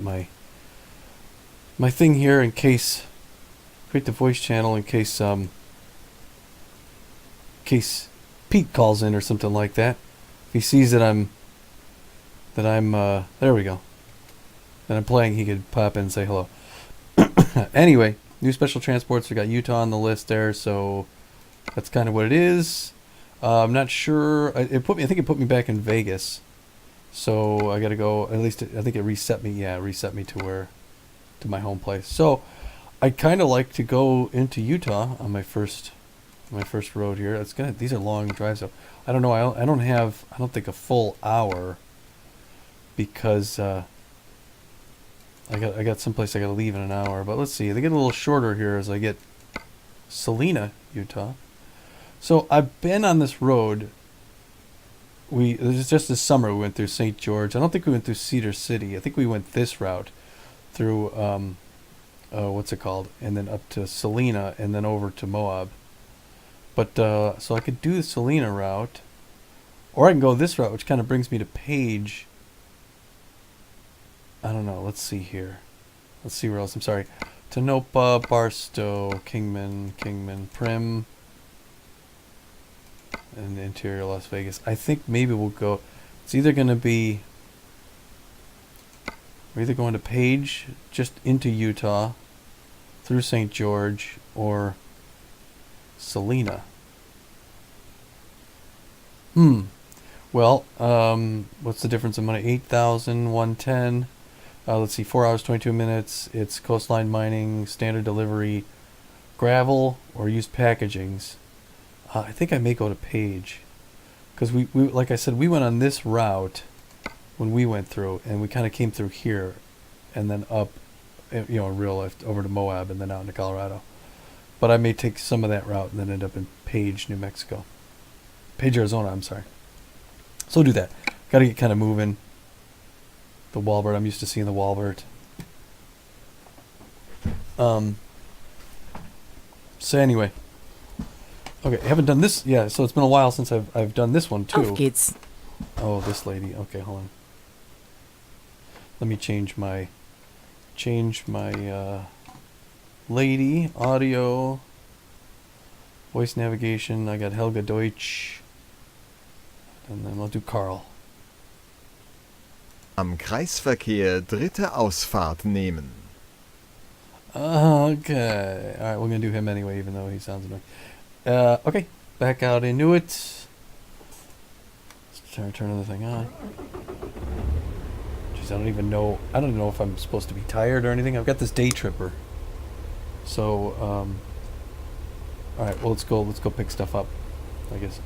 my thing here in case, create the voice channel in case Pete calls in or something like that. If he sees that I'm there we go. That I'm playing, he could pop in and say hello. Anyway, new special transports. We got Utah on the list there, so that's kind of what it is. I'm not sure. I think it put me back in Vegas, so I got to go. At least I think it reset me. Yeah, reset me to my home place. So I kind of like to go into Utah on my first road here. These are long drives, so I don't know. I don't think a full hour because I got someplace I got to leave in an hour. But let's see. They get a little shorter here as I get Salina, Utah. So I've been on this road. It was just this summer we went through St. George. I don't think we went through Cedar City. I think we went this route through what's it called, and then up to Salina, and then over to Moab. But so I could do the Salina route, or I can go this route, which kind of brings me to Page. I don't know. Let's see here. Let's see where else. I'm sorry. Tonopah, Barstow, Kingman, Primm, and interior Las Vegas. I think maybe we'll go. It's either going to be. We're either going to Page, just into Utah, through St. George, or Salina. Well, what's the difference in money? 8,110. Let's see, 4 hours, 22 minutes. It's coastline mining, standard delivery, gravel, or used packagings. I think I may go to Page. Because we, like I said, we went on this route when we went through, and we kind of came through here, and then up, real life, over to Moab, and then out into Colorado. But I may take some of that route and then end up in Page, New Mexico. Page, Arizona, I'm sorry. So do that. Got to get kind of moving. The Walbert, I'm used to seeing the Walbert. So anyway. Okay, I haven't done this. Yeah, so it's been a while since I've done this one too. Auf geht's. Oh, this lady. Okay, hold on. Let me change my lady audio, voice navigation. I got Helga Deutsch, and then I'll do Carl. Am Kreisverkehr dritte Ausfahrt nehmen. Okay. All right, we're gonna do him anyway, even though he sounds annoying. Okay, back out into it. Let's try to turn the thing on. Jeez, I don't even know if I'm supposed to be tired or anything. I've got this day tripper. So, all right. Well, let's go pick stuff up. I guess.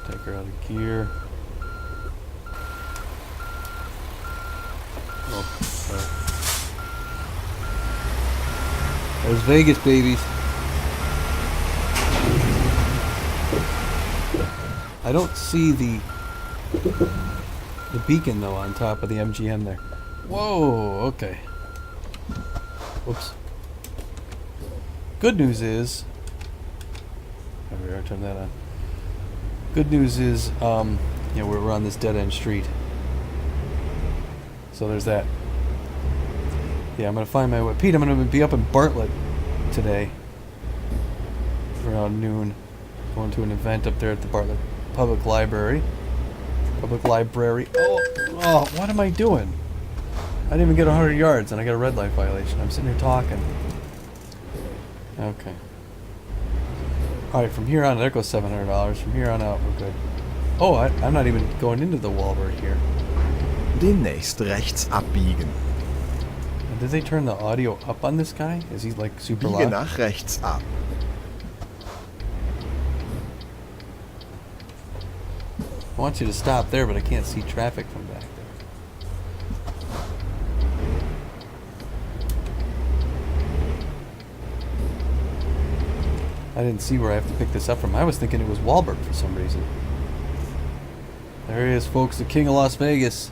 Take her out of gear. Oh, sorry. There's Vegas, babies. I don't see the beacon though on top of the MGM there. Whoa, okay. Whoops. Good news is, there we are, turn that on. Good news is, we're on this dead end street. So there's that. Yeah, I'm gonna find my way. Pete, I'm gonna be up in Bartlett today around noon. Going to an event up there at the Bartlett Public Library. Oh, what am I doing? I didn't even get 100 yards and I got a red light violation. I'm sitting here talking. Okay. Alright, from here on, there goes $700. From here on out, we're good. Oh, I'm not even going into the Walbert here. Demnächst rechts abbiegen. And did they turn the audio up on this guy? Is he like super Biege loud? nach rechts ab. I want you to stop there, but I can't see traffic from back there. I didn't see where I have to pick this up from. I was thinking it was Walbert for some reason. There he is, folks, the king of Las Vegas.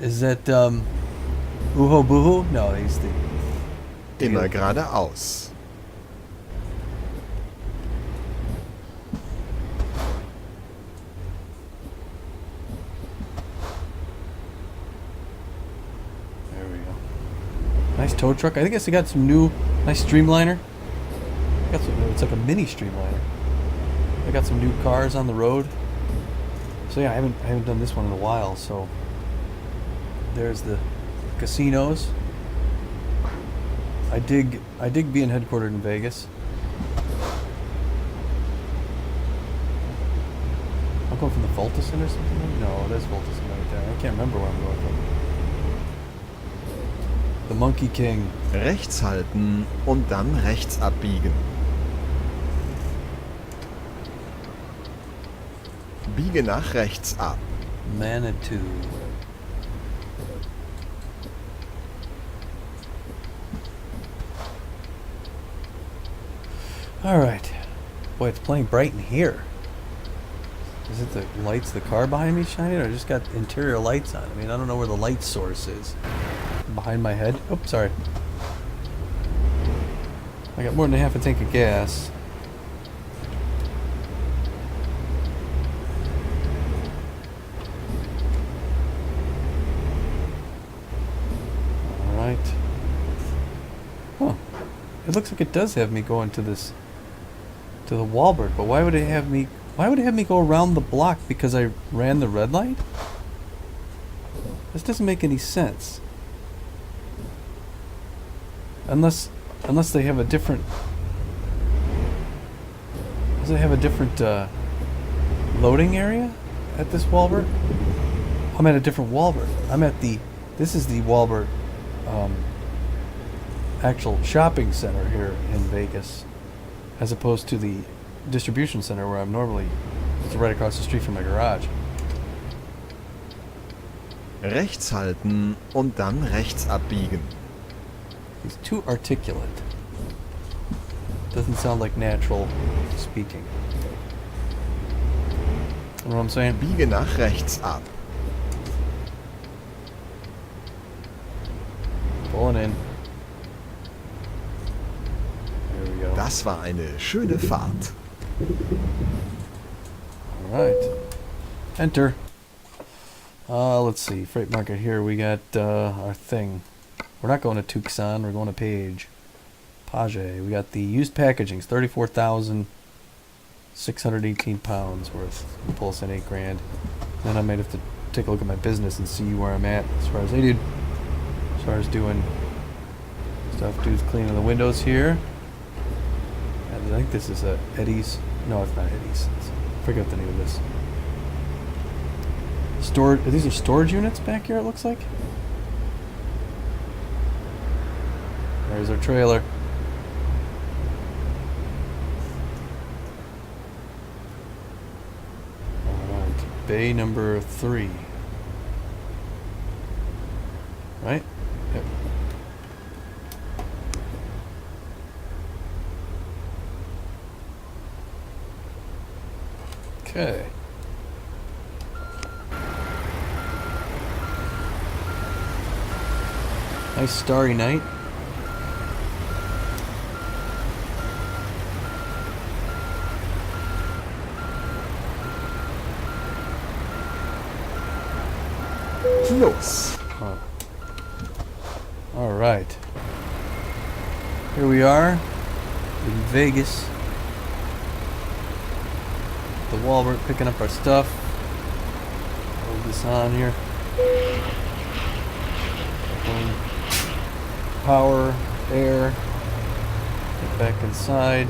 Is that, Uho Buhu? No, he's the... Immer geradeaus. Nice tow truck. I guess they got some new, nice streamliner. It's like a mini streamliner. They got some new cars on the road. So yeah, I haven't done this one in a while. So there's the casinos. I dig being headquartered in Vegas. I'm going from the Voltison or something? No, there's Voltison right there. I can't remember where I'm going from. The Monkey King. Rechts halten und dann rechts abbiegen. Biege nach rechts ab. Manitou. Alright. Boy, it's playing bright in here. Is it the lights, the car behind me shining, or I just got interior lights on? I mean, I don't know where the light source is. Behind my head? Oh, sorry. I got more than half a tank of gas. Alright. Huh. It looks like it does have me going to this, to the Walbert, but why would it have me go around the block because I ran the red light? This doesn't make any sense. Unless they have a different... Does it have a different loading area at this Walbert? I'm at a different Walbert. I'm at the... This is the Walbert actual shopping center here in Vegas, as opposed to the distribution center where I'm normally... It's right across the street from my garage. Rechts halten und dann rechts abbiegen. He's too articulate. Doesn't sound like natural speaking. You know what I'm saying? Biege nach rechts ab. Pulling in. There we go. Das war eine schöne Fahrt. Alright. Enter. Let's see. Freight market here. We got our thing. We're not going to Tucson. We're going to Page. We got the used packagings. 34,618 pounds worth. We'll pull us in $8,000. Then I might have to take a look at my business and see where I'm at as far as they did. As far as doing stuff. Dude's cleaning the windows here. And I think this is Eddie's. No, it's not Eddie's. I forget the name of this. These are storage units back here, it looks like. There's our trailer. Alright, bay number 3. Right? Yep. Okay. Nice starry night. Los. Huh. All right. Here we are in Vegas. The Walbert picking up our stuff. Hold this on here. Power, air. Get back inside.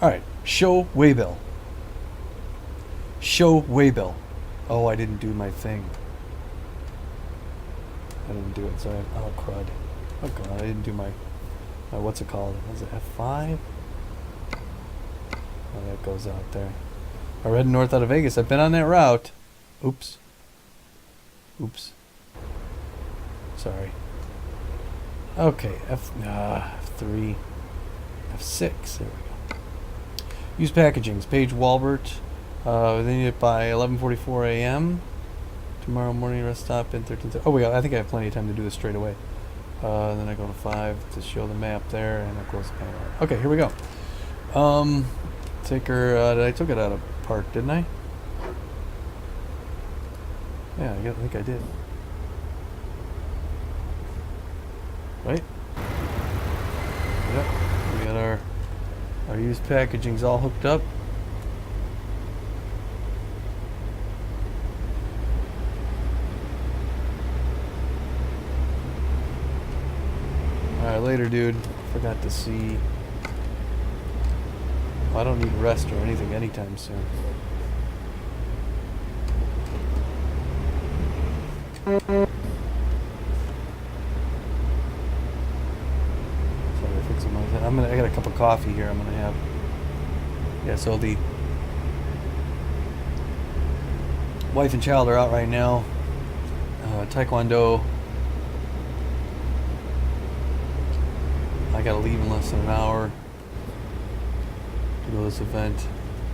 Alright, show waybill. Show waybill. Oh, I didn't do my thing. I didn't do it, sorry. Oh, crud. Oh, God, I didn't do my what's it called? Was it F5? Oh, that goes out there. We're heading north out of Vegas. I've been on that route. Oops. Oops. Sorry. Okay, F3, F6, there we go. Use packagings, Page Walbert. They need it by 11:44 a.m. Tomorrow morning, rest stop in 13:30. Oh, I think I have plenty of time to do this straight away. Then I go to 5 to show the map there, and I close the panel. Okay, here we go. Take her, I took it out of park, didn't I? Yeah, I think I did. Right? Yep. We got our used packaging's all hooked up. Alright, later, dude. Forgot to see. I don't need rest or anything anytime soon. Sorry, fixing my head. I got a cup of coffee here I'm gonna have. Yeah, so the wife and child are out right now. Taekwondo. I gotta leave in less than an hour to go to this event.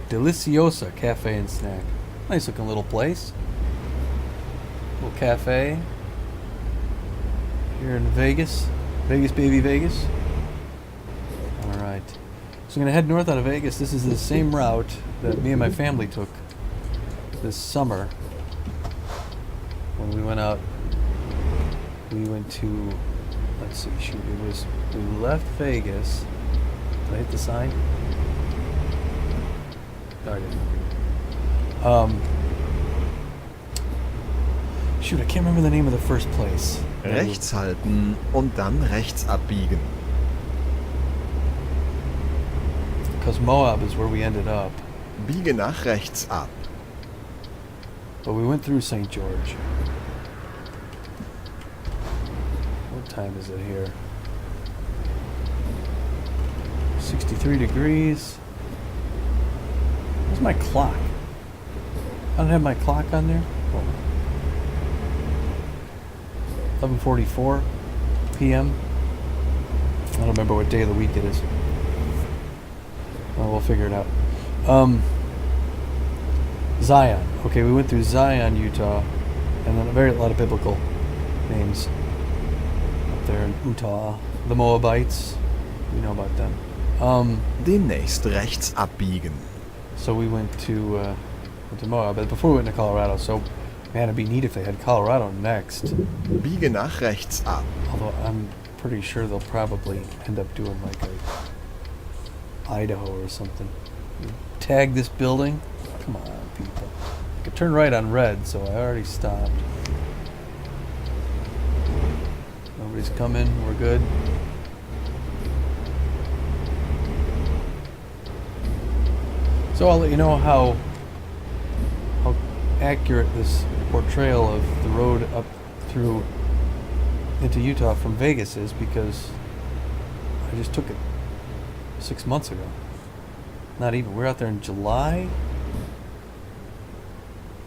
Deliciosa Cafe and Snack. Nice looking little place. Little cafe here in Vegas. Vegas, baby, Vegas. Alright. So I'm gonna head north out of Vegas. This is the same route that me and my family took this summer when we went out. We went to, let's see, shoot, we left Vegas. Did I hit the sign? No, I didn't. Shoot, I can't remember the name of the first place. Rechts halten und dann rechts abbiegen. Because Moab is where we ended up. Biege nach rechts ab. But we went through St. George. What time is it here? 63 degrees. Where's my clock? I don't have my clock on there. Oh. 11:44 p.m. I don't remember what day of the week it is. Well, we'll figure it out. Zion. Okay, we went through Zion, Utah, and then a lot of biblical names up there in Utah. The Moabites. We know about them. Demnächst rechts abbiegen. So we went to Moab, but before we went to Colorado. So, man, it'd be neat if they had Colorado next. Biege nach rechts ab. Although I'm pretty sure they'll probably end up doing like a Idaho or something. Tag this building. Come on, people. I could turn right on red, so I already stopped. Nobody's coming. We're good. So I'll let you know how accurate this portrayal of the road up through into Utah from Vegas is, because I just took it 6 months ago. Not even. We're out there in July.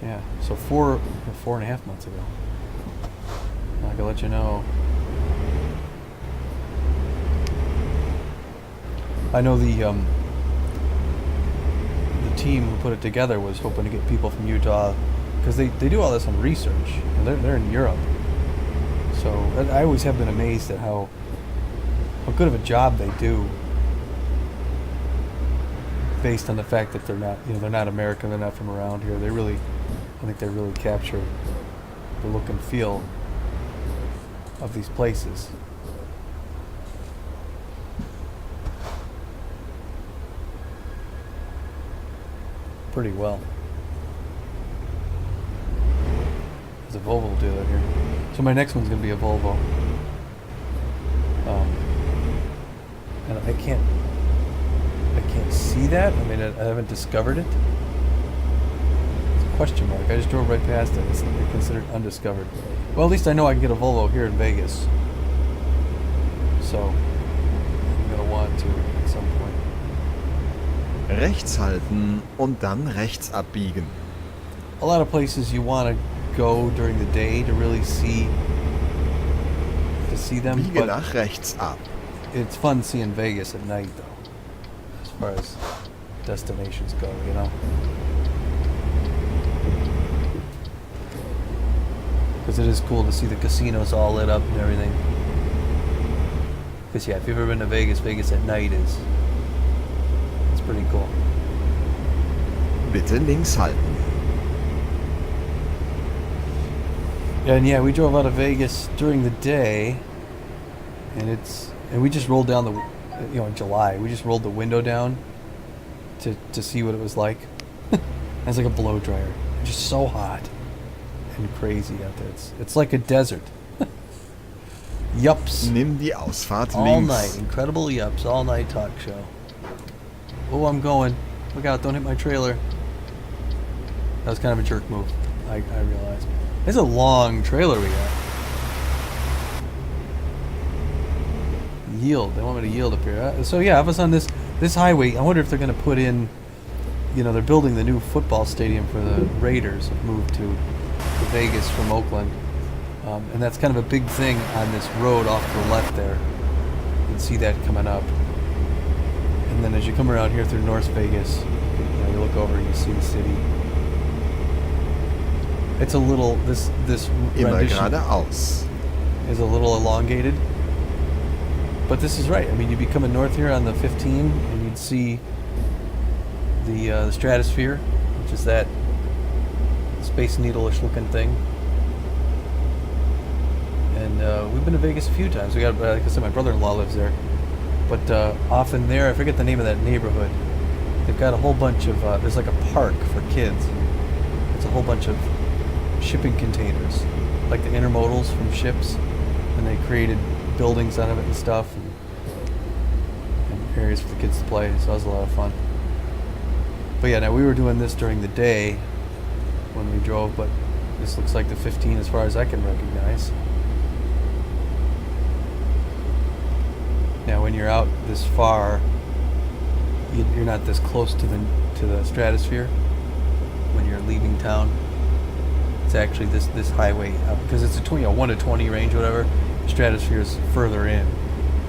Yeah, so 4.5 months ago. I can let you know. I know the team who put it together was hoping to get people from Utah, because they do all this on research, and they're in Europe. So I always have been amazed at how good of a job they do, based on the fact that they're not American, they're not from around here. I think they really capture the look and feel of these places. Pretty well. There's a Volvo dealer here. So my next one's going to be a Volvo. And I can't see that. I mean, I haven't discovered it. It's a question mark. I just drove right past it. It's considered undiscovered. Well, at least I know I can get a Volvo here in Vegas. So I'm going to want to at some point. Rechts halten und dann rechts abbiegen. A lot of places you want to go during the day to really see them. Biege nach rechts ab. It's fun seeing Vegas at night, though, as far as destinations go, you know. Because it is cool to see the casinos all lit up and everything. Because yeah, if you've ever been to Vegas, Vegas at night it's pretty cool. Bitte links halten. And yeah, we drove out of Vegas during the day, and we just rolled down in July, we just rolled the window down to see what it was like. It's like a blow dryer. It's just so hot and crazy out there. It's like a desert. Yups. Nimm die Ausfahrt All links. night. Incredible Yups. All night talk show. Oh, I'm going. Look out. Don't hit my trailer. That was kind of a jerk move. I realized. It's a long trailer we got. Yield. They want me to yield up here. So yeah, I was on this highway. I wonder if they're going to put in, they're building the new football stadium for the Raiders. Have moved to Vegas from Oakland. And that's kind of a big thing on this road off to the left there. You can see that coming up. And then as you come around here through North Vegas, you look over and you see the city. It's a little, this Immer rendition geradeaus. is a little elongated. But this is right. I mean, you'd be coming north here on the 15 and you'd see the stratosphere, which is that Space Needle-ish looking thing. And we've been to Vegas a few times. We got, like I said, my brother-in-law lives there. But often there, I forget the name of that neighborhood. They've got a whole bunch of, there's like a park for kids. It's a whole bunch of shipping containers, like the intermodals from ships. And they created buildings out of it and stuff. And areas for the kids to play. So that was a lot of fun. But yeah, now we were doing this during the day when we drove, but this looks like the 15 as far as I can recognize. Now, when you're out this far, you're not this close to the stratosphere. When you're leaving town, it's actually this highway because it's a 1 to 20 range, or whatever. The stratosphere is further in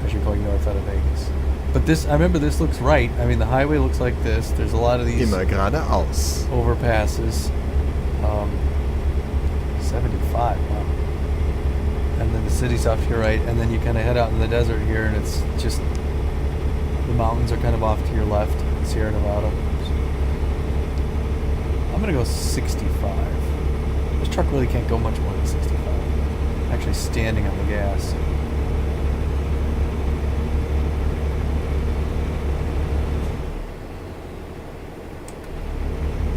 as you're going north out of Vegas. But I remember this looks right. I mean, the highway looks like this. There's a lot of these Immer geradeaus. overpasses. 75. Wow. And then the city's off to your right, and then you kind of head out in the desert here, and it's just the mountains are kind of off to your left, Sierra Nevada. I'm gonna go 65. This truck really can't go much more than 65. Actually, standing on the gas.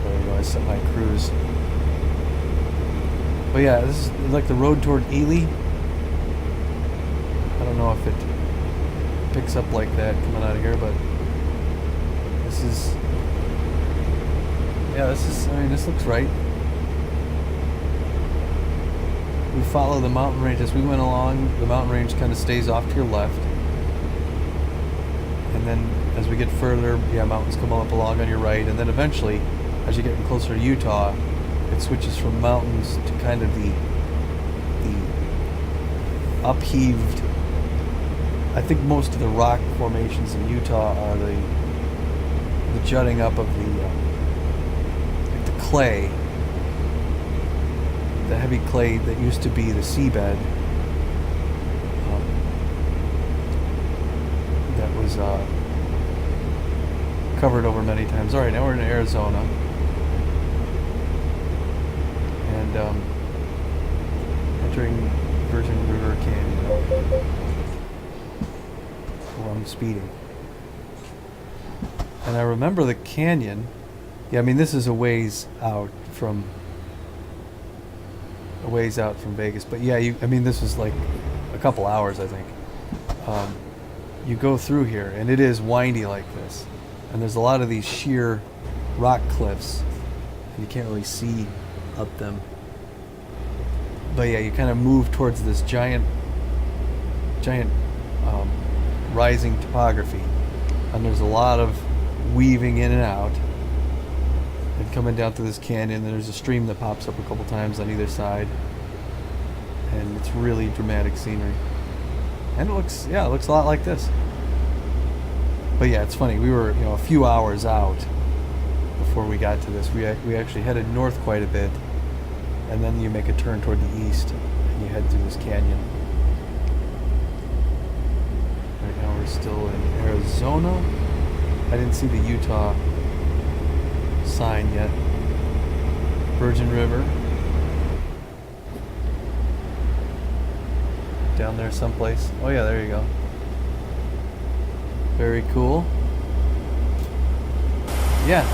There we go. I set my cruise. But yeah, this is like the road toward Ely. I don't know if it picks up like that coming out of here, but this is, I mean, this looks right. We follow the mountain range as we went along. The mountain range kind of stays off to your left. And then as we get further, mountains come up along on your right. And then eventually, as you get closer to Utah, it switches from mountains to kind of the upheaved. I think most of the rock formations in Utah are the jutting up of the clay, the heavy clay that used to be the seabed. That was covered over many times. All right, now we're in Arizona, and entering Virgin River Canyon. Oh, I'm speeding. And I remember the canyon. Yeah, I mean, this is a ways out from Vegas. But yeah, this was like a couple hours, I think. You go through here, and it is windy like this. And there's a lot of these sheer rock cliffs, and you can't really see up them. But yeah, you kind of move towards this giant rising topography, and there's a lot of weaving in and out and coming down through this canyon. There's a stream that pops up a couple times on either side, and it's really dramatic scenery, and it looks a lot like this. But yeah, it's funny, we were a few hours out before we got to this. We actually headed north quite a bit, and then you make a turn toward the east and you head through this canyon. Right now we're still in Arizona. I didn't see the Utah sign yet. Virgin River. down there someplace. Oh yeah, there you go. Very cool. Yeah.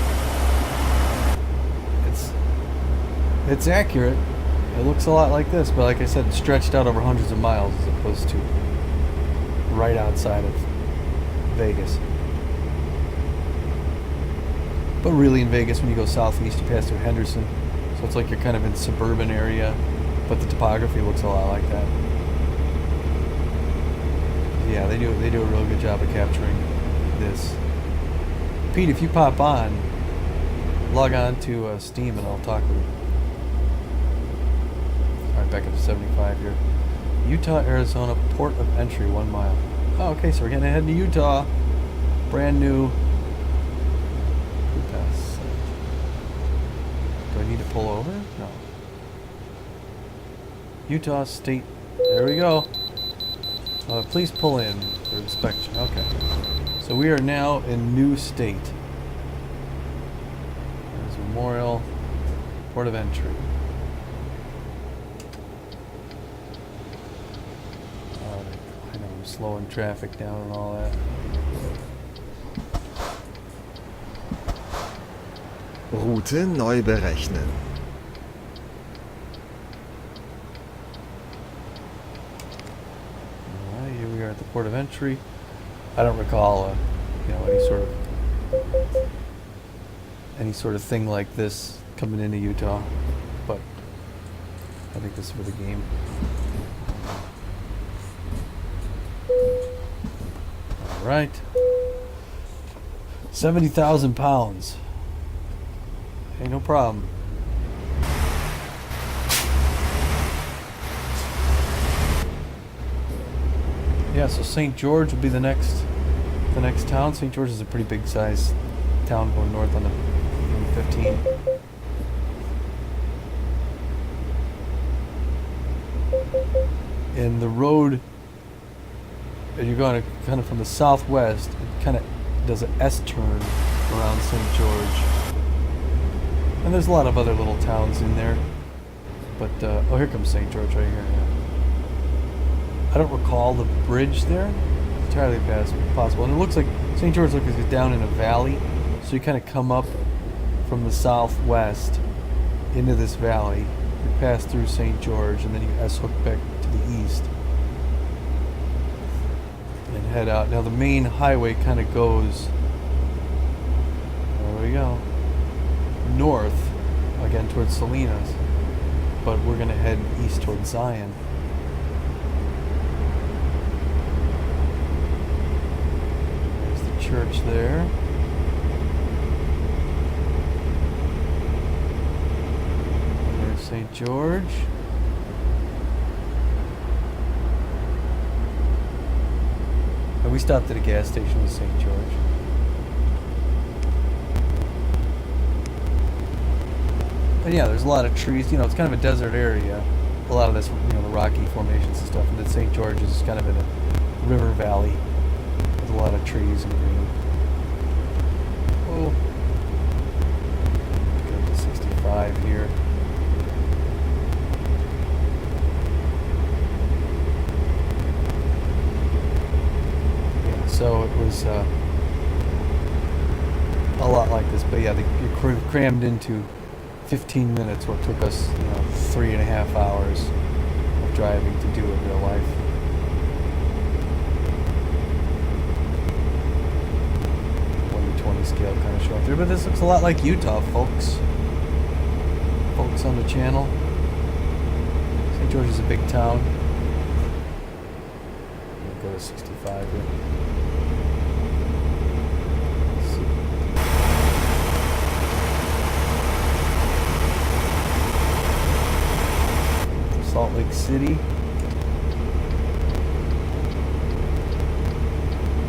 It's accurate. It looks a lot like this, but like I said, it's stretched out over hundreds of miles as opposed to right outside of Vegas. But really in Vegas, when you go southeast, you pass through Henderson. So it's like you're kind of in suburban area, but the topography looks a lot like that. Yeah, they do a real good job of capturing this. Pete, if you pop on, log on to Steam and I'll talk with you. Alright, back up to 75 here. Utah, Arizona, port of entry, 1 mile. Oh, okay, so we're getting ahead to Utah. Brand new. Do I need to pull over? No. Utah State. There we go. Please pull in for inspection. Okay. So we are now in new state. There's Memorial, port of entry. I know I'm slowing traffic down and all that. Route neu berechnen. Alright, here we are at the port of entry. I don't recall, any sort of thing like this coming into Utah, but I think this is for the game. All right, 70,000 pounds. Hey, no problem. Yeah, so St. George will be the next town. St. George is a pretty big size town going north on the 15. And the road, you're going to kind of from the southwest, it kind of does an S-turn around St. George. And there's a lot of other little towns in there. But, oh, here comes St. George right here. Yeah. I don't recall the bridge there. It's entirely possible. And it looks like St. George looks like it's down in a valley. So you kind of come up from the southwest into this valley. You pass through St. George and then you S-hook back to the east. And head out. Now the main highway kind of goes, there we go, north, again towards Salinas. But we're going to head east towards Zion. There's the church there. There's St. George. And we stopped at a gas station in St. George. And yeah, there's a lot of trees. You know, it's kind of a desert area. A lot of this, you know, the rocky formations and stuff. And then St. George is kind of in a river valley with a lot of trees and green. Oh, go to 65 here. Yeah, so it was a lot like this. But yeah, you're crammed into 15 minutes, what took us, 3.5 hours of driving to do in real life. One to 20 scale kind of showing through, but this looks a lot like Utah, folks. Folks on the channel. St. George is a big town. We'll go to 65 here. Salt Lake City.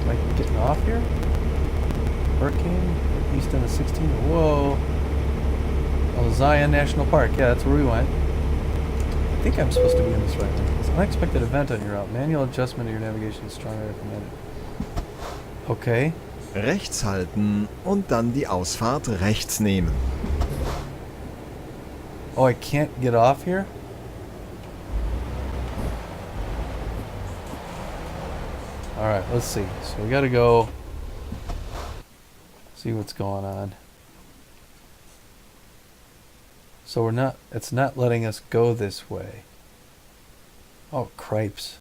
Am I getting off here? Hurricane, east on the 16. Whoa. Oh, Zion National Park. Yeah, that's where we went. I think I'm supposed to be in this right now. It's an unexpected event on your route. Manual adjustment of your navigation is strongly recommended. Okay. Rechts halten und dann die Ausfahrt rechts nehmen. Oh, I can't get off here? Alright, let's see. So we gotta go see what's going on. So it's not letting us go this way. Oh, cripes.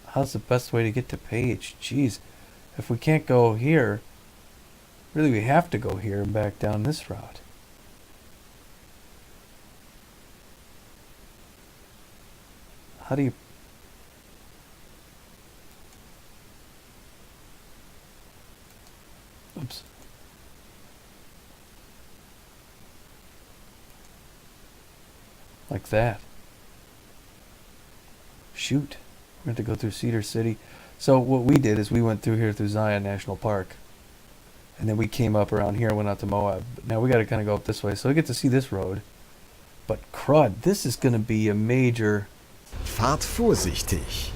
How's the best way to get to page? Jeez. If we can't go here, really we have to go here and back down this route. How do you... Oops. Like that. Shoot. We're going to go through Cedar City. So what we did is we went through here through Zion National Park. And then we came up around here, went out to Moab. Now we got to kind of go up this way. So we get to see this road. But crud, this is going to be a major... Fahrt vorsichtig.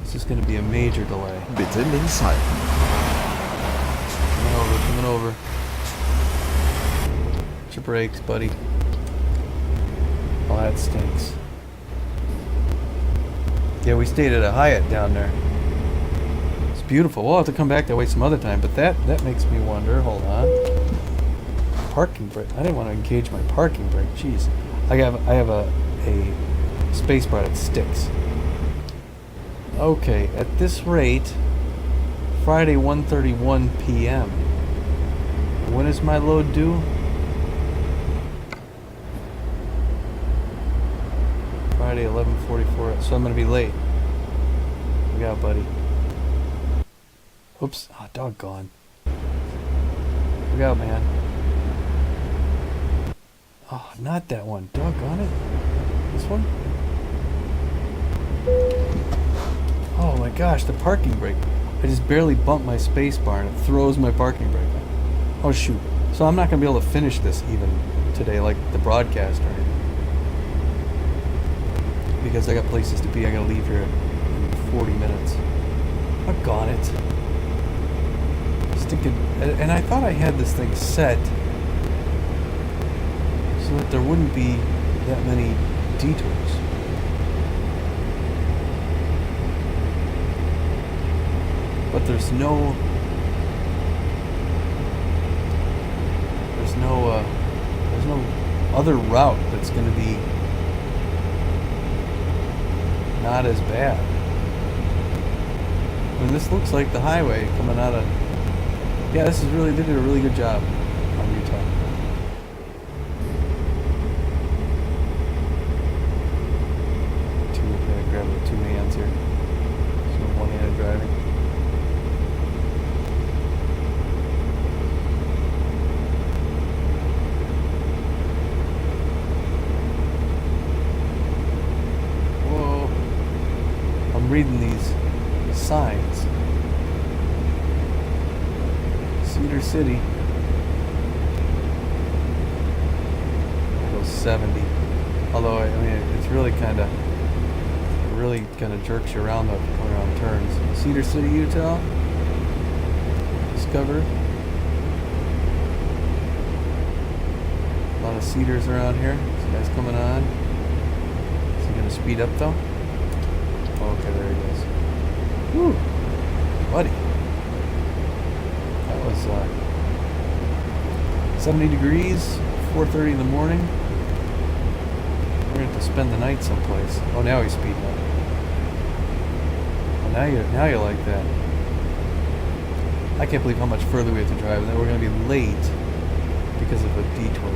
This is going to be a major delay. Bitte links halten. Coming over. Put your brakes, buddy. Oh, that stinks. Yeah, we stayed at a Hyatt down there. It's beautiful. We'll have to come back that way some other time, but that makes me wonder. Hold on. Parking brake. I didn't want to engage my parking brake. Jeez. I have a space bar that sticks. Okay, at this rate, Friday 1:31 p.m. When is my load due? Friday 11:44. So I'm gonna be late. Look out, buddy. Oops. Oh, doggone. Look out, man. Oh, not that one. Doggone it. This one? Oh my gosh, the parking brake. I just barely bumped my space bar and it throws my parking brake. Oh shoot. So I'm not going to be able to finish this even today, like the broadcast or anything. Because I got places to be. I got to leave here in 40 minutes. Doggone it. Stinking. And I thought I had this thing set so that there wouldn't be that many detours. But there's no other route that's going to be not as bad. I mean, this looks like the highway coming out of... Yeah, they did a really good job on Utah. Grab the two hands here. So one-handed driving. Whoa. I'm reading these signs. Cedar City. I go 70. Although, I mean, it's really kind of jerks you around around turns. Cedar City, Utah. Discovered. A lot of cedars around here. This guy's coming on. Is he going to speed up though? Oh, okay, there he goes. Whew. Buddy. That was 70 degrees, 4:30 in the morning. We're going to have to spend the night someplace. Oh, now he's speeding up. Well, now you like that. I can't believe how much further we have to drive, and then we're going to be late because of a detour.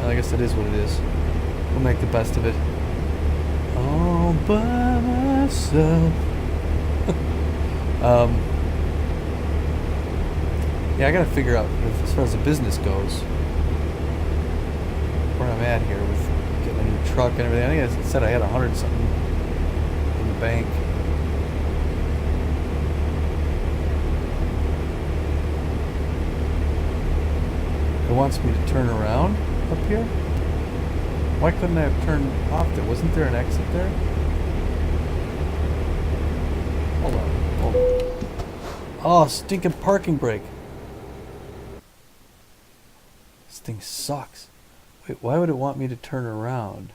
I guess it is what it is. We'll make the best of it. All by myself. Yeah, I got to figure out, as far as the business goes, where I'm at here with getting a new truck and everything. I think I said I had 100 something in the bank. It wants me to turn around up here. Why couldn't I have turned off there? Wasn't there an exit there? Hold on. Oh, stinking parking brake. This thing sucks. Wait, why would it want me to turn around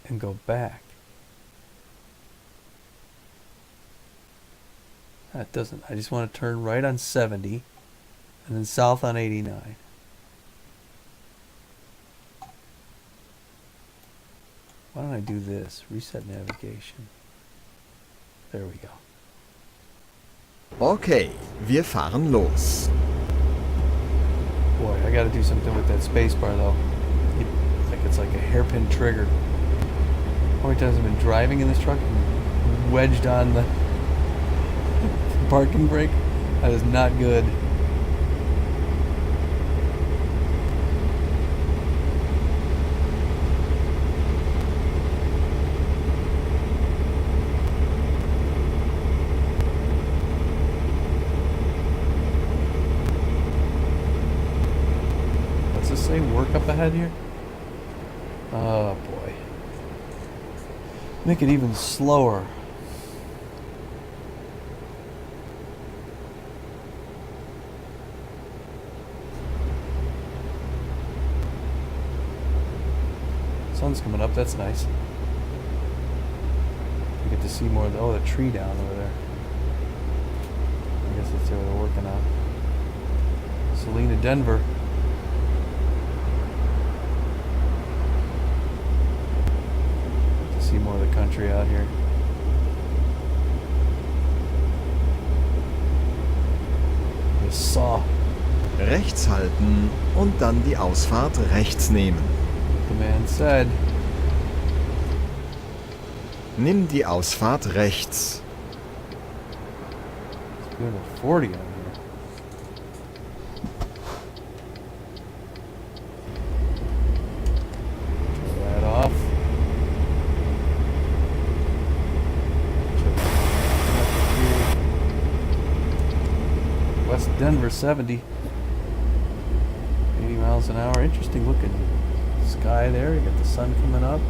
and go back? That doesn't. I just want to turn right on 70 and then south on 89. Why don't I do this? Reset navigation. There we go. Okay, wir fahren los. Boy, I got to do something with that space bar though. It's like a hairpin trigger. How many times I've been driving in this truck and wedged on the parking brake? That is not good. What's this say? Work up ahead here? Oh boy. Make it even slower. Sun's coming up, that's nice. You get to see more of the tree down over there. I guess that's what they're working on. Salina, Denver. Get to see more of the country out here. This saw. Rechts halten und dann die Ausfahrt rechts nehmen. The man said. Nimm die Ausfahrt rechts. It's doing a 40 on here. Turn that off. West Denver 70. 80 miles an hour. Interesting looking sky there. You got the sun coming up.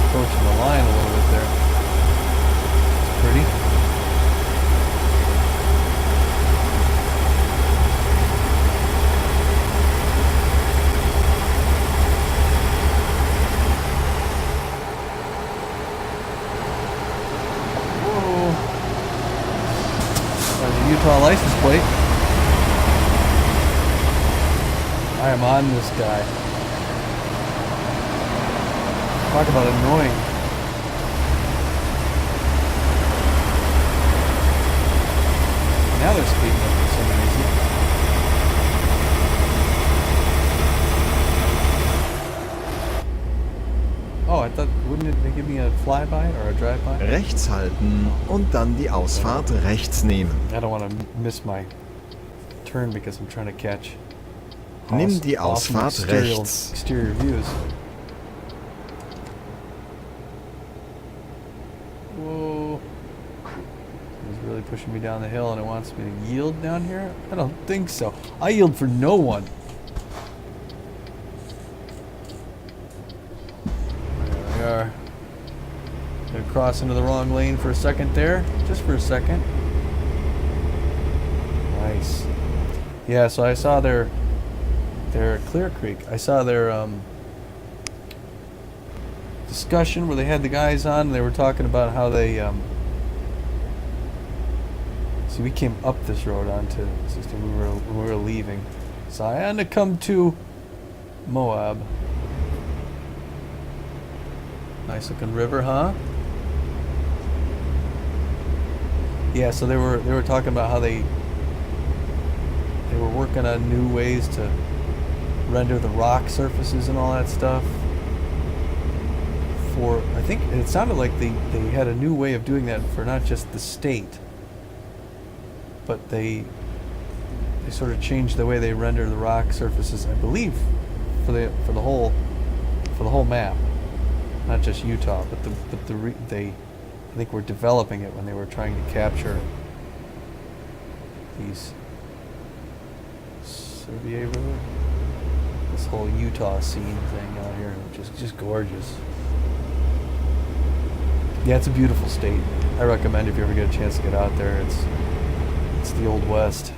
Approaching the line a little bit there. It's pretty. Whoa. There's a Utah license plate. I am on this guy. Talk about annoying. Now they're speeding up for some reason. Oh, I thought, wouldn't they give me a flyby or a drive-by? Rechts halten und dann die Ausfahrt rechts nehmen. I don't want to miss my turn because I'm trying to catch Nimm die awesome Ausfahrt rechts. exterior views. Whoa. It's really pushing me down the hill and it wants me to yield down here? I don't think so. I yield for no one. There we are. Gonna cross into the wrong lane for a second there. Just for a second. Nice. Yeah, so I saw their Clear Creek. I saw their discussion where they had the guys on and they were talking about how they see, we came up this road onto 16 when we were leaving. So I had to come to Moab. Nice looking river, huh? Yeah, so they were talking about how they were working on new ways to render the rock surfaces and all that stuff. I think it sounded like they had a new way of doing that for not just the state, but they sort of changed the way they render the rock surfaces, I believe, for the whole map, not just Utah, but they I think were developing it when they were trying to capture these Sevier River, this whole Utah scene thing out here, which is just gorgeous. Yeah, it's a beautiful state. I recommend if you ever get a chance to get out there. It's the Old West.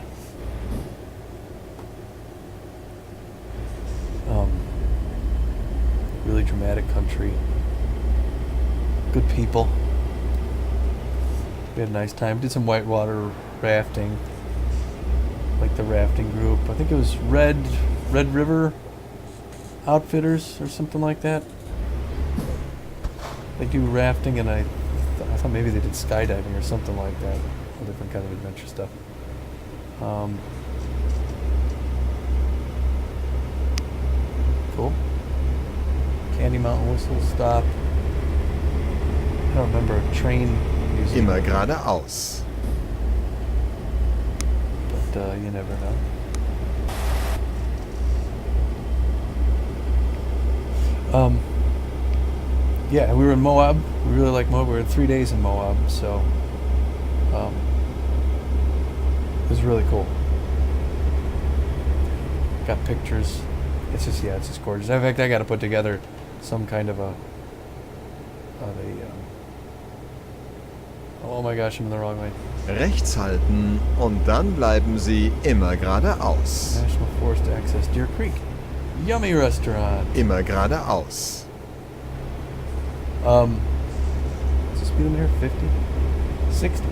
Really dramatic country. Good people. We had a nice time. Did some whitewater rafting. Like the rafting group. I think it was Red River Outfitters or something like that. They do rafting, and I thought maybe they did skydiving or something like that. A different kind of adventure stuff. Cool. Candy Mountain Whistle Stop. I don't remember a train museum. Immer geradeaus. But you never know. Yeah, we were in Moab. We really like Moab. We were 3 days in Moab, so it was really cool. Got pictures. It's just gorgeous. In fact, I got to put together some kind of a oh my gosh, I'm in the wrong way. Rechts halten und dann bleiben Sie immer geradeaus. National Forest to access Deer Creek. Yummy restaurant. Immer geradeaus. What's the speed limit here? 50? 60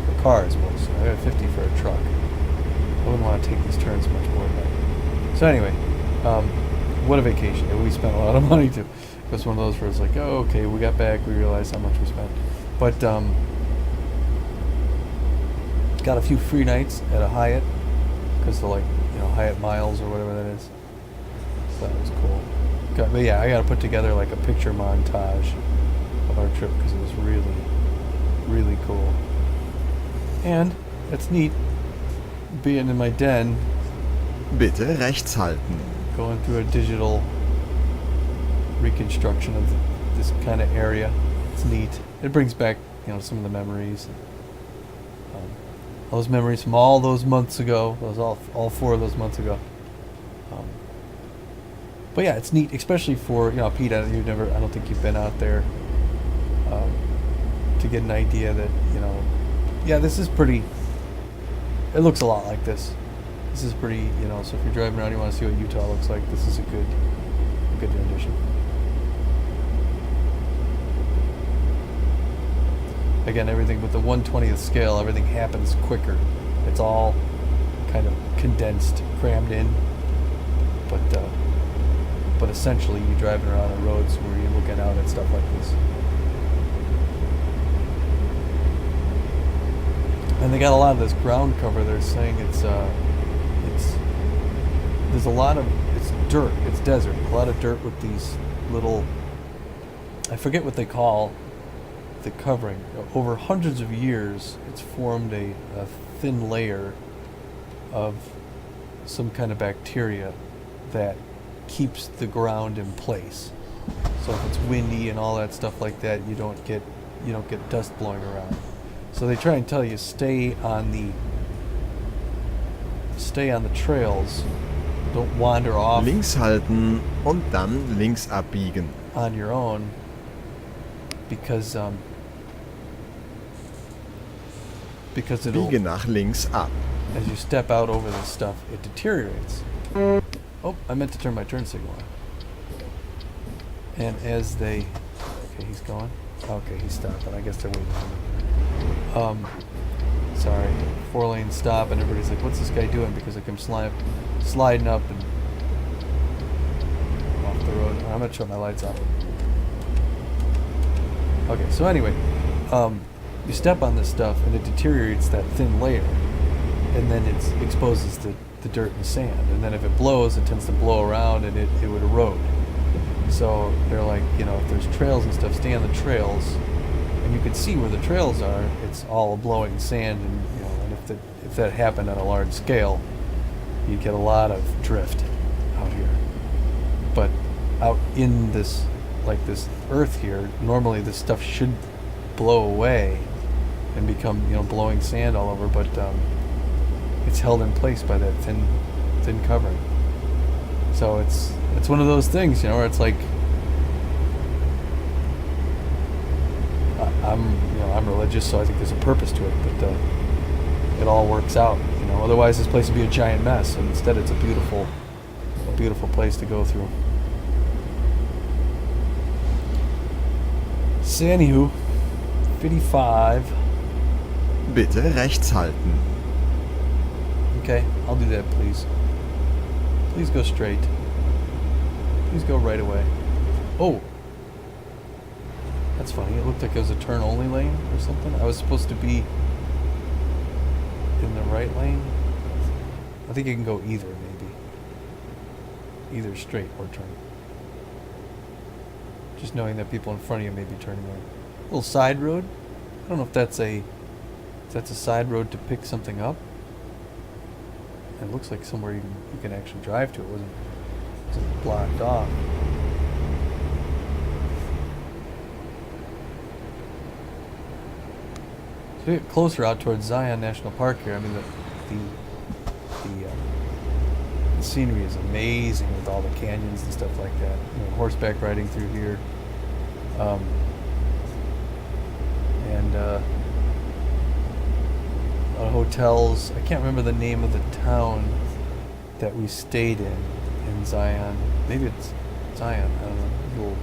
for cars mostly. I got 50 for a truck. I wouldn't want to take these turns much more than that. So anyway, what a vacation. We spent a lot of money too. It was one of those where it's like, oh, okay, we got back, we realized how much we spent. But got a few free nights at a Hyatt because they're like, Hyatt miles or whatever that is. So that was cool. But yeah, I got to put together like a picture montage of our trip because it was really, really cool. And it's neat being in my den, Bitte rechts halten. going through a digital reconstruction of this kind of area. It's neat. It brings back, some of the memories. All those memories from all those months ago. Those all 4 of those months ago. But yeah, it's neat, especially for Pete. I don't think you've been out there to get an idea that yeah, this is pretty. It looks a lot like this. This is pretty, so if you're driving around, you want to see what Utah looks like. This is a good rendition. Again, everything with the 1/20th scale, everything happens quicker. It's all kind of condensed, crammed in. But essentially, you're driving around on roads where you're looking out at stuff like this. And they got a lot of this ground cover. They're saying it's there's a lot of, it's dirt, it's desert, a lot of dirt with these little, I forget what they call the covering. Over hundreds of years, it's formed a thin layer of some kind of bacteria that keeps the ground in place. So if it's windy and all that stuff like that, you don't get dust blowing around. So they try and tell you stay on the trails. Don't wander off Links halten und dann links abbiegen. on your own because it'll, Biege nach links ab. as you step out over this stuff, it deteriorates. Oh, I meant to turn my turn signal on. And as they, okay, he's going. Okay, he's stopping. I guess they're waiting for me. Sorry, 4-lane stop, and everybody's like, "What's this guy doing?" Because I come sliding up and off the road. I'm gonna shut my lights off. Okay, so anyway, you step on this stuff and it deteriorates that thin layer, and then it exposes the dirt and sand, and then if it blows, it tends to blow around and it would erode. So they're like, if there's trails and stuff, stay on the trails, and you can see where the trails are. It's all blowing sand, and and if that happened on a large scale, you'd get a lot of drift out here. But out in this earth here, normally this stuff should blow away and become blowing sand all over, but it's held in place by that thin covering. So it's one of those things, where it's like I'm religious, so I think there's a purpose to it. But it all works out. Otherwise this place would be a giant mess, and instead it's a beautiful place to go through. So anywho, 55. Bitte rechts halten. Okay, I'll do that, please. Please go straight. Please go right away. Oh! That's funny. It looked like it was a turn-only lane or something. I was supposed to be in the right lane. I think you can go either, maybe. Either straight or turn. Just knowing that people in front of you may be turning in. Little side road. I don't know if that's a side road to pick something up. It looks like somewhere you can actually drive to. It wasn't blocked off. So we get closer out towards Zion National Park here. I mean, the scenery is amazing with all the canyons and stuff like that. Horseback riding through here. And a lot of hotels. I can't remember the name of the town that we stayed in Zion. Maybe it's Zion. I don't know. A little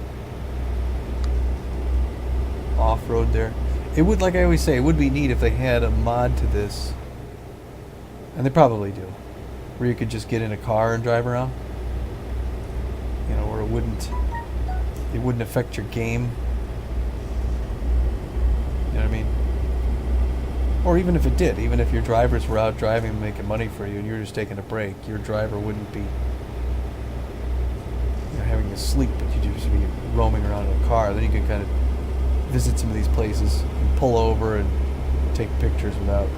off-road there. It would, like I always say, it would be neat if they had a mod to this, and they probably do, where you could just get in a car and drive around. Where it wouldn't affect your game. You know what I mean? Or even if it did, even if your drivers were out driving and making money for you and you were just taking a break, your driver wouldn't be having to sleep, but you'd just be roaming around in a car. Then you can kind of visit some of these places and pull over and take pictures without.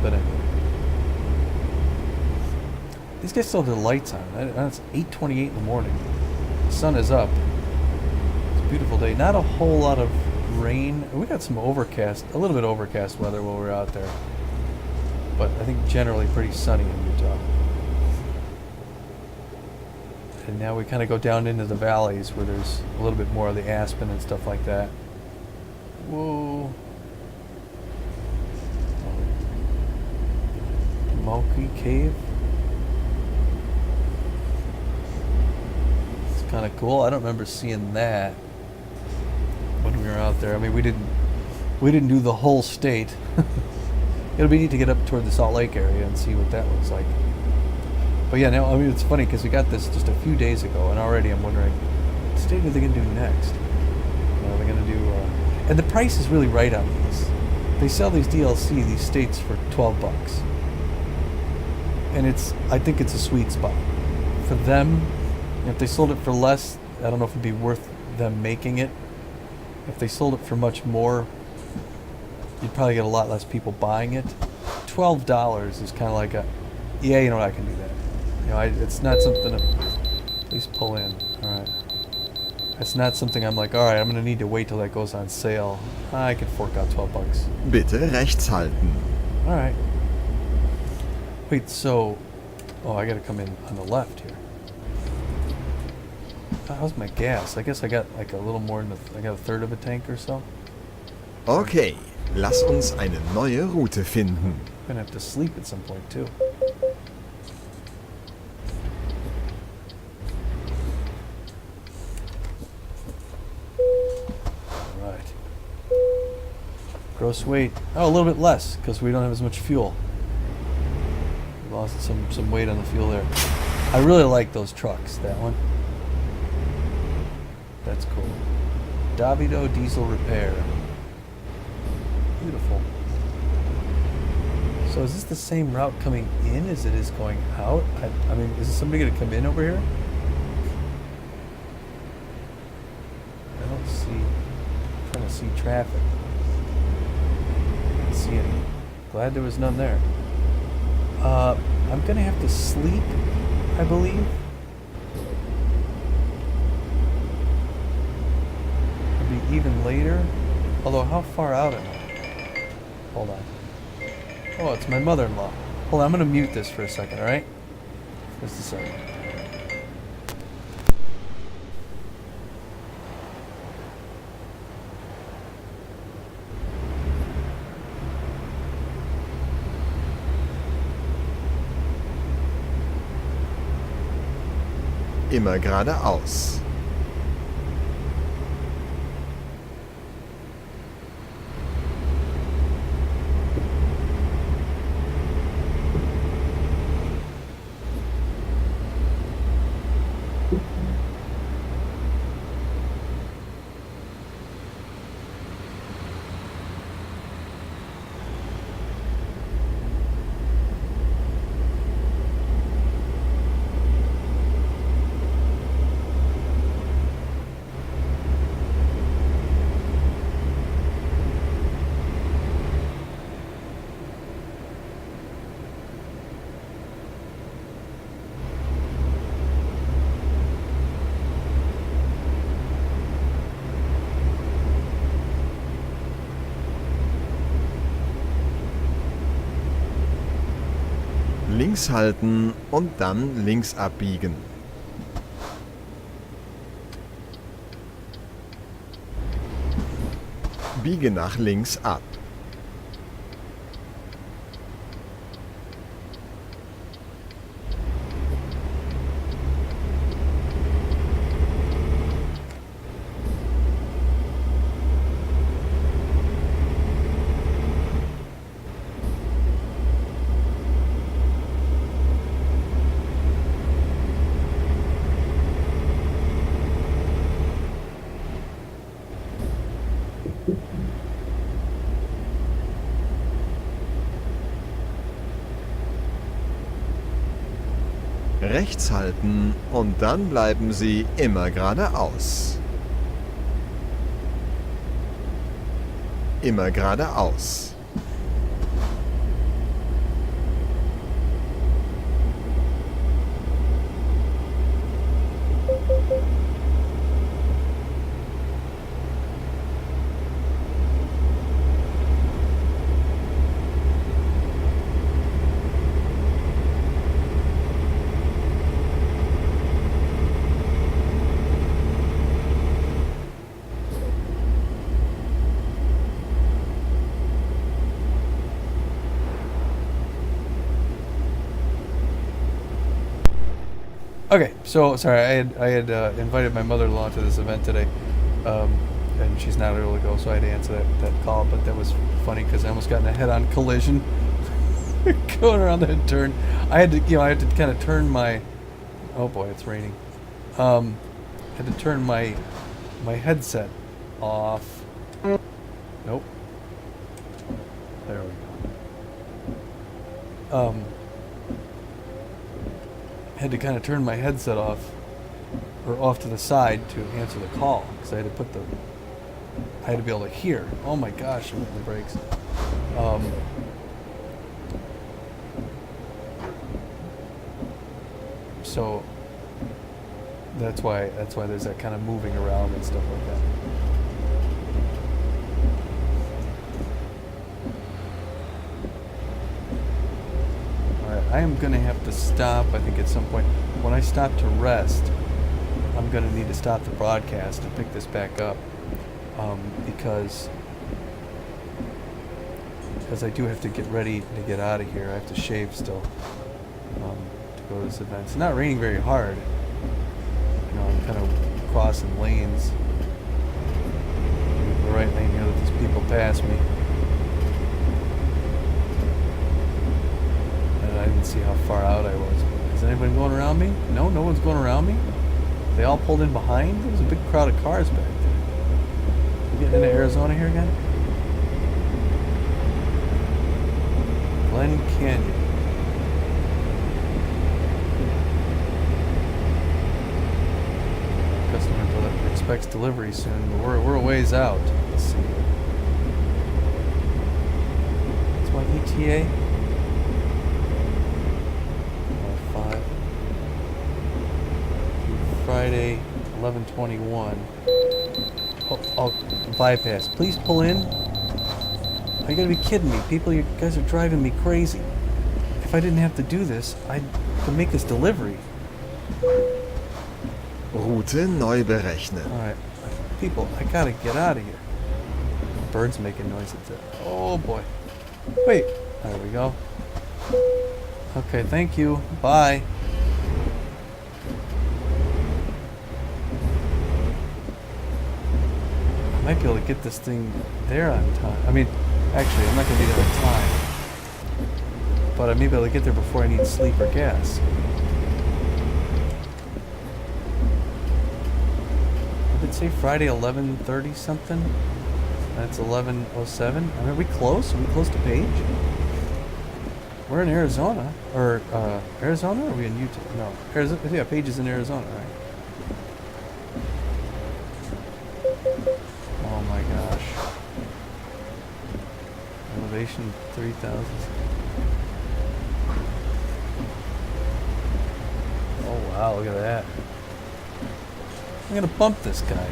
But anyway. These guys still have their lights on. It's 8:28 in the morning. The sun is up. It's a beautiful day. Not a whole lot of rain. We got some overcast, a little bit overcast weather while we were out there. But I think generally pretty sunny in Utah. And now we kind of go down into the valleys where there's a little bit more of the aspen and stuff like that. Whoa. Moki Cave. It's kind of cool. I don't remember seeing that when we were out there. I mean, we didn't do the whole state. It'll be neat to get up toward the Salt Lake area and see what that looks like. But yeah, now, I mean, it's funny because we got this just a few days ago, and already I'm wondering, what state are they going to do next? Are they going to do... and the price is really right on these. They sell these DLC, these states, for $12. And I think it's a sweet spot. For them, if they sold it for less, I don't know if it'd be worth them making it. If they sold it for much more, you'd probably get a lot less people buying it. $12 is kind of like yeah, you know what, I can do that. It's not something to... Please pull in. Alright. It's not something I'm like, alright, I'm going to need to wait till that goes on sale. I could fork out $12. Bitte rechts halten. Alright. Wait, so... Oh, I got to come in on the left here. How's my gas? I guess I got like a little more than I got a third of a tank or so. Okay, lass uns eine neue Route finden. I'm going to have to sleep at some point too. Gross weight. Oh, a little bit less because we don't have as much fuel. We lost some weight on the fuel there. I really like those trucks. That one. That's cool. Davido Diesel Repair. Beautiful. So is this the same route coming in as it is going out? I mean, is somebody going to come in over here? I don't see. I'm trying to see traffic. See any. Glad there was none there. I'm gonna have to sleep, I believe. It'll be even later. Although, how far out am I? Hold on. Oh, it's my mother-in-law. Hold on, I'm gonna mute this for a second, alright? Just a second. immer geradeaus. Links halten und dann links abbiegen. Biege nach links ab. Rechts halten und dann bleiben Sie immer geradeaus. Immer geradeaus. Okay, so sorry, I had invited my mother-in-law to this event today, and she's not able to go, so I had to answer that call. But that was funny because I almost got in a head-on collision going around that turn. I had to kind of turn my. Oh boy, it's raining. Had to turn my headset off. Nope. There we go. Had to kind of turn my headset off, or off to the side to answer the call, because I had to be able to hear. Oh my gosh, I'm hitting the brakes. So that's why there's that kind of moving around and stuff like that. I am going to have to stop, I think, at some point. When I stop to rest, I'm going to need to stop the broadcast and pick this back up, because I do have to get ready to get out of here. I have to shave still to go to this event. It's not raining very hard. You know, I'm kind of crossing lanes. The right lane here, let these people pass me. I didn't see how far out I was. Is anybody going around me? No one's going around me? They all pulled in behind? There was a big crowd of cars back there. We getting into Arizona here again? Glen Canyon. Customer expects delivery soon, but we're a ways out. Let's see. What's my ETA? 5. Friday, 11:21. Oh, bypass. Please pull in. Are you gonna be kidding me? People, you guys are driving me crazy. If I didn't have to do this, I could make this delivery. Route neu berechnen. Alright. People, I gotta get out of here. Birds making noises. Oh boy. Wait. There we go. Okay, thank you. Bye. might be able to get this thing there on time. I mean, actually, I'm not going to be there on time. But I may be able to get there before I need sleep or gas. Did it say Friday 11:30 something? That's 11:07. I mean, are we close? Are we close to Page? We're in Arizona. Or, Arizona? Or are we in Utah? No. Arizona. Yeah, Page is in Arizona, right? Oh my gosh. Elevation 3,000. Oh wow, look at that. I'm gonna bump this guy.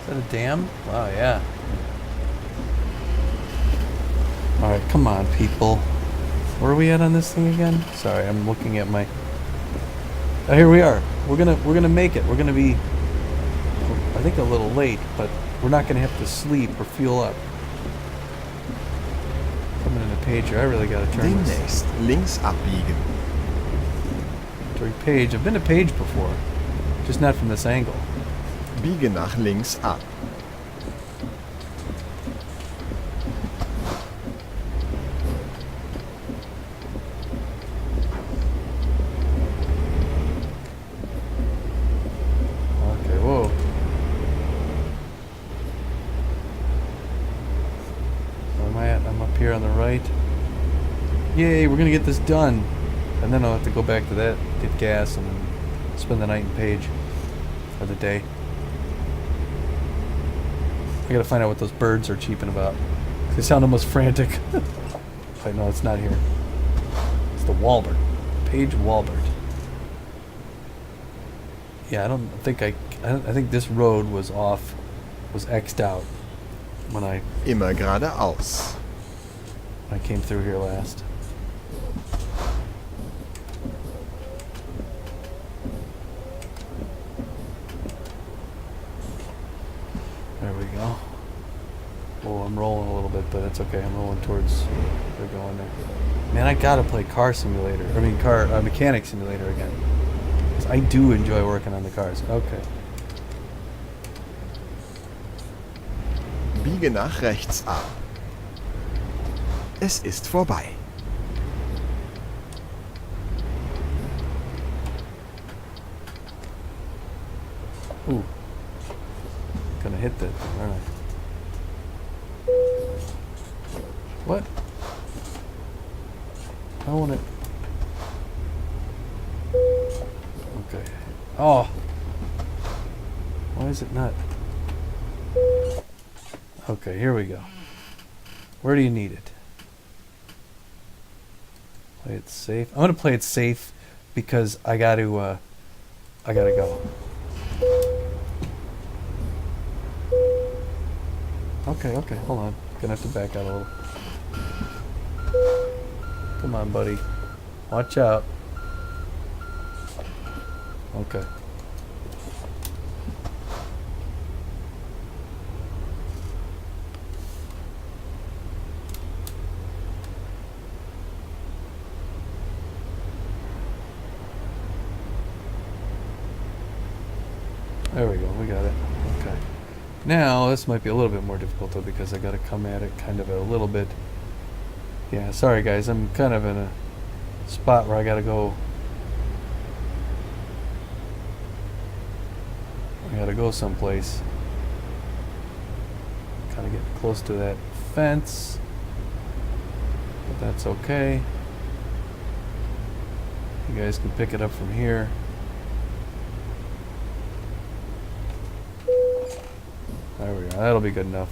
Is that a dam? Wow, yeah. Alright, come on, people. Where are we at on this thing again? Sorry, I'm looking at my... Oh, here we are. We're gonna make it. We're gonna be, I think, a little late, but we're not gonna have to sleep or fuel up. Coming into Page here, I really gotta turn this. Demnächst links abbiegen. During Page, I've been to Page before, just not from this angle. Biege nach links ab. Okay, whoa. Where am I at? I'm up here on the right. Yay, we're gonna get this done. And then I'll have to go back to that, get gas, and then spend the night in Page for the day. I gotta find out what those birds are cheeping about. They sound almost frantic. Wait, no, it's not here. It's the Walbert. Page Walbert. Yeah, I think this road was off, was X'd out when I Immer geradeaus. came through here last. There we go. Oh, I'm rolling a little bit, but it's okay. I'm rolling towards they're going there. Man, I gotta play car simulator. I mean, mechanic simulator again. 'Cause I do enjoy working on the cars. Okay. Biege nach rechts ab. Es ist vorbei. Ooh. Gonna hit that thing, aren't I? What? I want it. Okay. Oh. Why is it not? Okay, here we go. Where do you need it? Play it safe. I'm gonna play it safe because I gotta go. Okay, hold on. Gonna have to back out a little. Come on, buddy. Watch out. Okay. There we go, we got it. Okay. Now, this might be a little bit more difficult though because I gotta come at it kind of a little bit. Yeah, sorry guys, I'm kind of in a spot where I gotta go. I gotta go someplace. Kinda get close to that fence. But that's okay. You guys can pick it up from here. There we go. That'll be good enough.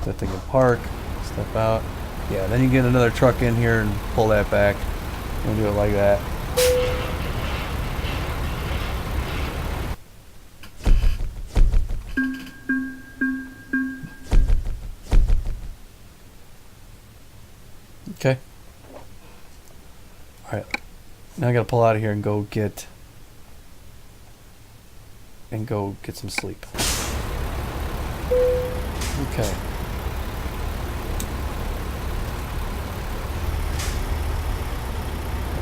That thing can park, step out. Yeah, then you get another truck in here and pull that back. We'll do it like that. Okay. Alright. Now I gotta pull out of here and go get some sleep. Okay.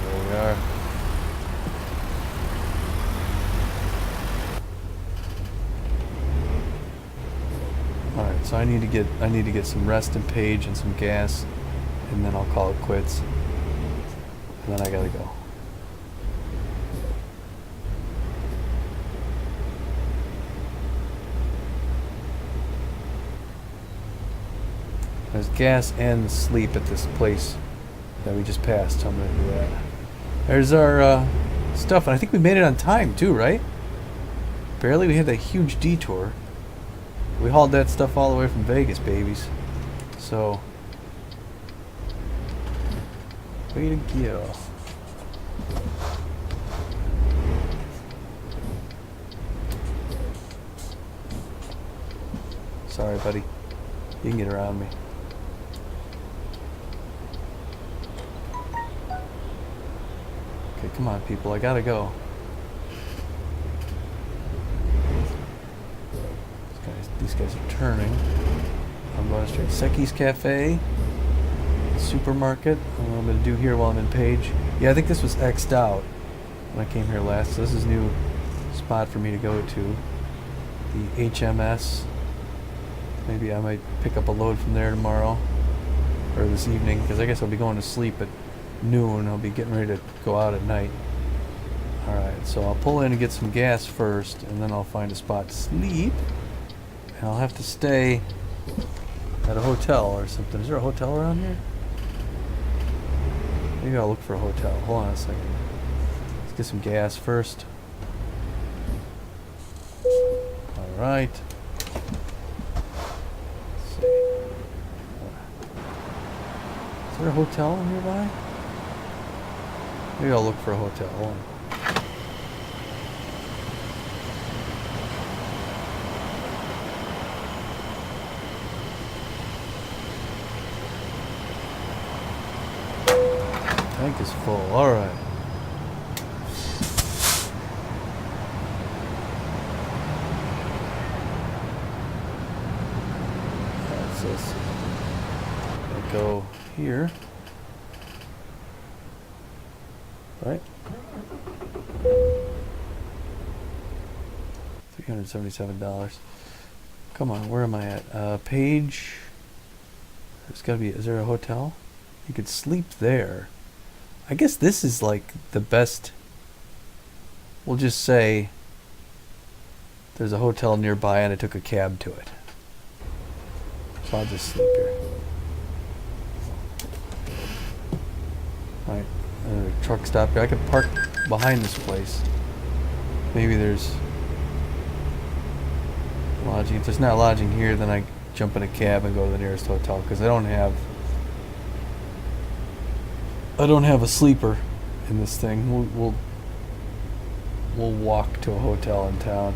There we are. So I need to get some rest and page and some gas, and then I'll call it quits. And then I gotta go. There's gas and sleep at this place that we just passed, so I'm gonna do that. There's our stuff, and I think we made it on time too, right? Barely. We had that huge detour. We hauled that stuff all the way from Vegas, babies. So, way to go. Sorry, buddy. You can get around me. Okay, come on, people. I gotta go. These guys are turning. I'm going straight. Seki's Cafe. Supermarket. I don't know what I'm going to do here while I'm in Page. Yeah, I think this was X'd out when I came here last. So this is a new spot for me to go to. The HMS. Maybe I might pick up a load from there tomorrow. Or this evening. Because I guess I'll be going to sleep at noon. I'll be getting ready to go out at night. Alright, so I'll pull in and get some gas first. And then I'll find a spot to sleep. And I'll have to stay at a hotel or something. Is there a hotel around here? Maybe I'll look for a hotel. Hold on a second. Let's get some gas first. Alright. Let's see. Is there a hotel nearby? Maybe I'll look for a hotel. Hold on. Tank is full. All right. That's this. I'll go here. Right. $377. Come on, where am I at? Page. There's gotta be. Is there a hotel? You could sleep there. I guess this is like the best. We'll just say there's a hotel nearby and I took a cab to it. So I'll just sleep here. Alright, a truck stop here. I could park behind this place. Maybe there's lodging. If there's not lodging here, then I jump in a cab and go to the nearest hotel because I don't have a sleeper in this thing. We'll walk to a hotel in town.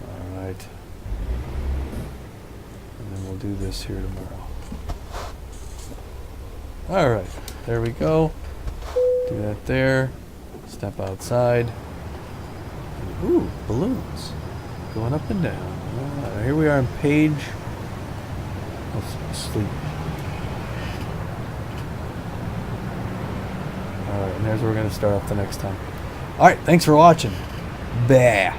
All right, and then we'll do this here tomorrow. All right, there we go. Do that there. Step outside. Ooh, balloons. Going up and down. Here we are on Page. Let's sleep. Alright, and there's where we're going to start off the next time. Alright, thanks for watching. Bah.